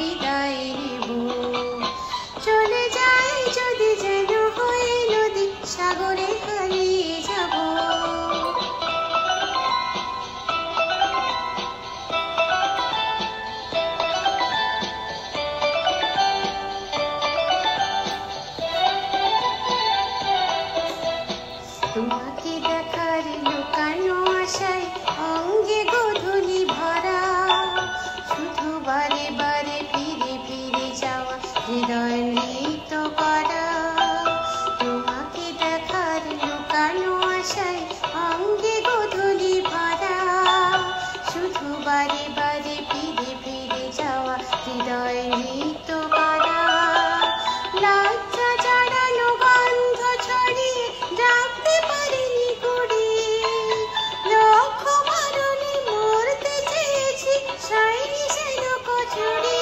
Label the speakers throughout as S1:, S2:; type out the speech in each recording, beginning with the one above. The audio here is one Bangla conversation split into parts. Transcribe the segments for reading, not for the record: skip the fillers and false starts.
S1: বিদায় নেব। চলে যাই যদি যেন হয়ে নদী, সাগরে হারিয়ে যাব। তোমাকে দেখার লুকানো আশায় অঙ্গে গোধূলি ভরা, শুধু বারে বারে ফিরে ফিরে যাওয়া হৃদয় নৃত্য করা। তোমাকে দেখার লুকানো আশায় অঙ্গে গোধূলি ভরা, শুধু বারে বারে ফিরে ফিরে যাওয়া হৃদয় নৃত্য করা। লজ্জা জড়ানো গন্ধ ছড়িয়ে ডাকতে পারিনি কুড়ি, লক্ষ মারণে মরতে চেয়েছি সাইনি যেন কচুরি।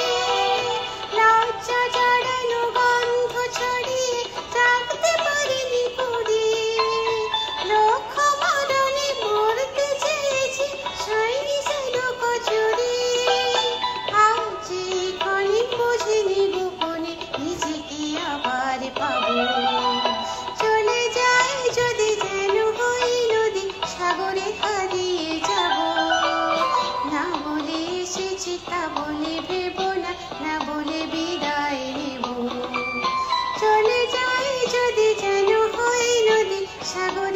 S1: লজ্জা জড়ানো গন্ধ ছড়িয়ে ডাকতে পারিনি কুড়ি, লক্ষ মারণে মরতে চেয়েছি সাইনি যেন কচুরি। আজ এখানে বুঝিনি গোপনে নিজেকে আবার পাবো। চলে যাই যদি যেন হই নদী, সাগরে হারিয়ে যাব। না বলে এসেছি তা বলে ভেবো না, না বলে বিদায় নেব। চলে যাই যদি যেন হই নদী, সাগরে